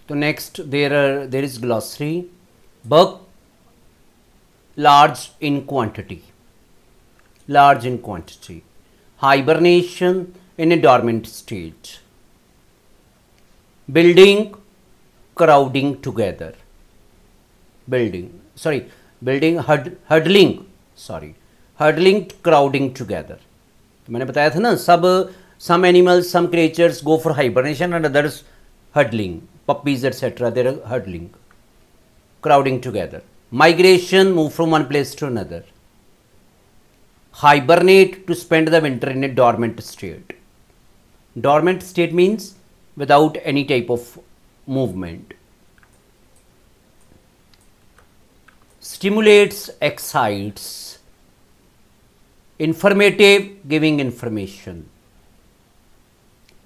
तो next there is glossary, bug large in quantity, large in quantity, hibernation in a dormant state, building crowding together, huddling crowding together. तो मैंने बताया था ना, some animals, some creatures go for hibernation and others huddling, puppies etc. they are huddling, crowding together. Migration, move from one place to another. Hibernate, to spend the winter in a dormant state. Dormant state means without any type of movement. Stimulates, excites. Informative, giving information.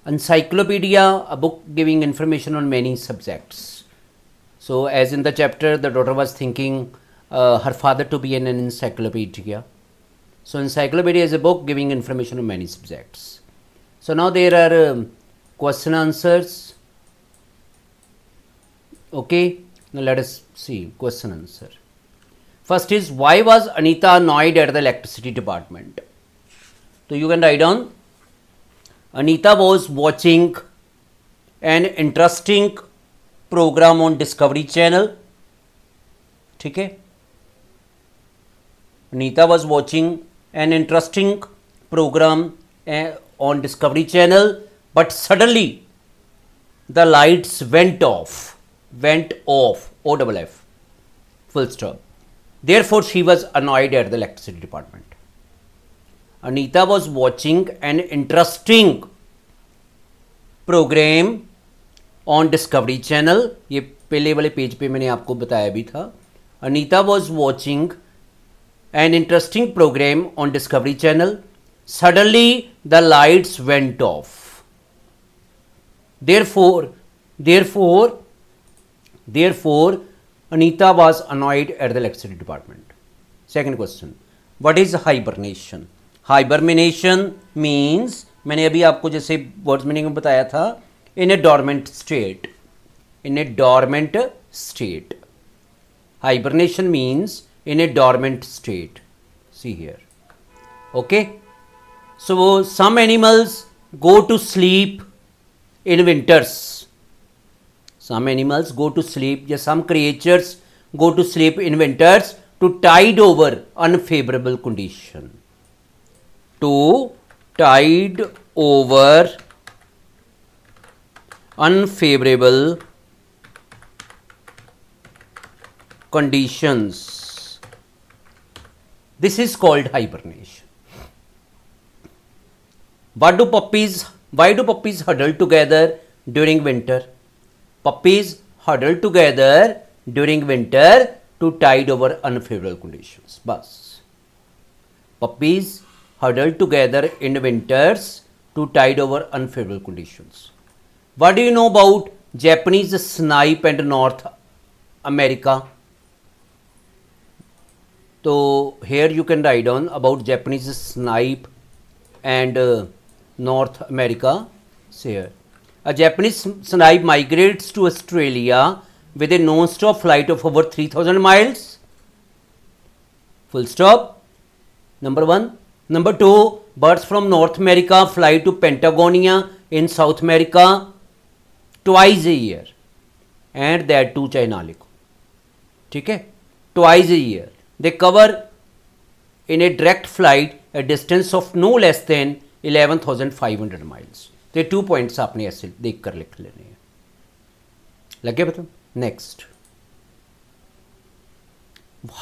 Encyclopedia, a book giving information on many subjects. So, as in the chapter, the daughter was thinking her father to be an encyclopedia. So, encyclopedia is a book giving information on many subjects. So, now there are question answers. Okay, now let us see question answer. First is, why was Anita annoyed at the electricity department? So, you can write down, Anita was watching an interesting program on Discovery Channel. ठीक है, Anita was watching an interesting program on Discovery Channel, but suddenly the lights went off, OFF, full stop. Therefore, she was annoyed at the electricity department. Anita was watching an interesting program on Discovery channel, ये पहले वाले page पे मैंने आपको बताया भी था. Anita was watching an interesting programme on Discovery channel, suddenly the lights went off, therefore Anita was annoyed at the electricity department. Second question, what is hibernation? Hibernation means, मैंने अभी आपको जैसे वर्ड्स मीनिंग में बताया था, in a dormant state. Hibernation means in a dormant state. See here. Okay. So, some animals go to sleep in winters. Some animals go to sleep, yeah, some creatures go to sleep in winters to tide over unfavorable condition. To tide over unfavorable conditions. This is called hibernation. Why do puppies huddle together during winter? Puppies huddle together during winter to tide over unfavorable conditions. Bas. Puppies huddle together in winters to tide over unfavorable conditions. What do you know about Japanese snipe and North America? So, here you can write down about Japanese snipe and North America. So, here, a Japanese snipe migrates to Australia with a non-stop flight of over 3000 miles. Full stop. Number 1. Number 2, birds from North America fly to Patagonia in South America twice a year, and that too China लिखो, ठीक है, twice a year. They cover in a direct flight a distance of no less than 11,500 miles. तो 2 points आपने ऐसे देख कर लिख लेने हैं. लगे बताओ. Next,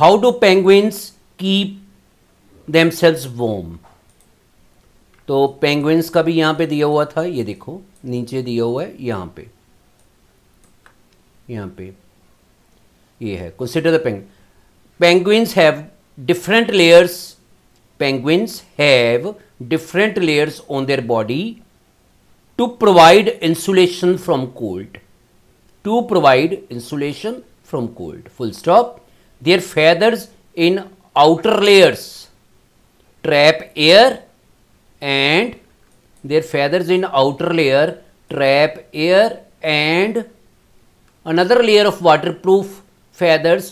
how do penguins keep themselves warm? तो पेंगुइन्स का भी यहाँ पे दिया हुआ था, ये देखो नीचे दिया हुआ है, यहाँ पे ये है. Consider the penguins have different layers. Penguins have different layers on their body to provide insulation from cold. Full stop. Their feathers in outer layers trap air, and their feathers in outer layer trap air and another layer of waterproof feathers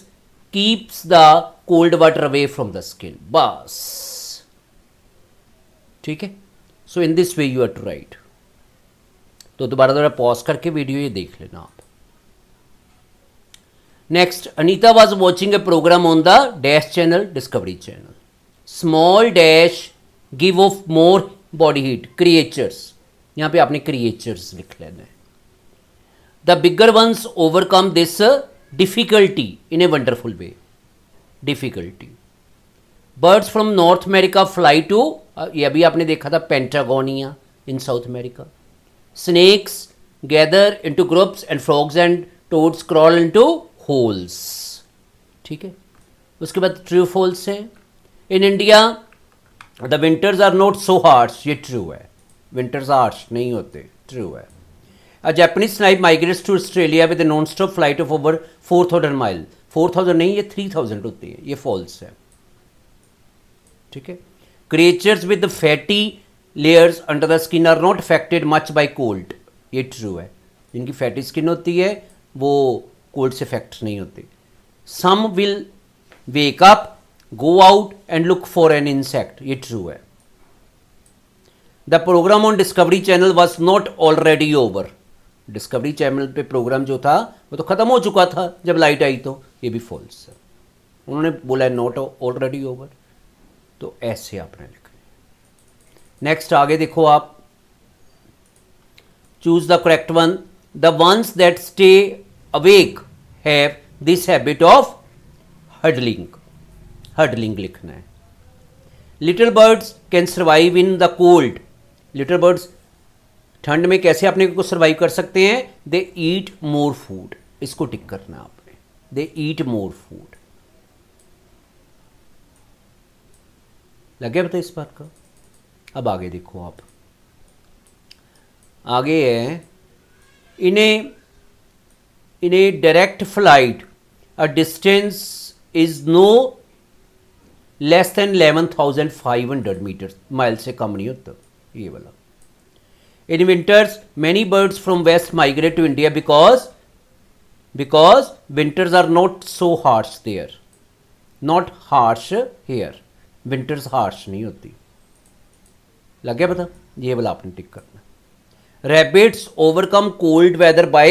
keeps the cold water away from the skin. बस ठीक है. So in this way you are to write. तो दोबारा pause करके video ये देख लेना आप. Next, Anita was watching a programme on the dash channel, Discovery channel. Small dash give off more body heat. Creatures, यहां पे आपने क्रिएचर्स लिख लेना है. The bigger ones overcome this difficulty in a wonderful way. Difficulty. Birds from North America fly to, ये अभी आपने देखा था पेंटागोनिया in South America. Snakes gather into groups and frogs and toads crawl into holes. ठीक है. उसके बाद true false है. In India the winters are not so harsh. ये ट्रू है. विंटर्स हार्श नहीं होते. ट्रू है. A Japanese snipe migrates to Australia with a non-stop flight of over 4,000 mile. 4,000 नहीं, ये 3,000 होती है. ये फॉल्स है. ठीक है. Creatures with fatty layers under the skin are not affected much by cold. ये ट्रू है. जिनकी फैटी स्किन होती है वो कोल्ड से अफेक्ट नहीं होती. Some will wake up, go out and look for an insect. ये ट्रू है. The programme on Discovery channel was not already over. Discovery channel पे प्रोग्राम जो था वो तो ख़त्म हो चुका था जब लाइट आई. तो ये भी फॉल्स है. उन्होंने बोला है नॉट ऑलरेडी ओवर. तो ऐसे आपने लिखा. नेक्स्ट आगे देखो आप. Choose the correct one. The ones that stay awake have this habit of huddling. Huddling लिखना है. Little birds can survive in the cold. Little birds ठंड में कैसे अपने को सर्वाइव कर सकते हैं? They eat more food. इसको टिक करना आपने. They eat more food. लगे पता इस बात का? अब आगे देखो आप. आगे है in a direct flight a distance is no less than 11,500 metre. Mile से कम नहीं होता ये वाला. In winters, many birds from west migrate to India because winters are not so harsh there. Not harsh here. Winters harsh नहीं होती. लग गया पता? ये वाला आपने टिक करना. Rabbits overcome cold weather by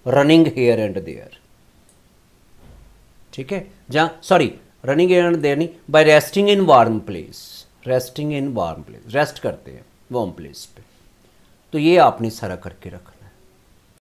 running here and there. ठीक है. जहाँ sorry running here and there नहीं, by resting in warm place. Resting in warm place. Rest करते हैं warm place पे. तो ये आपने सारा करके रखा.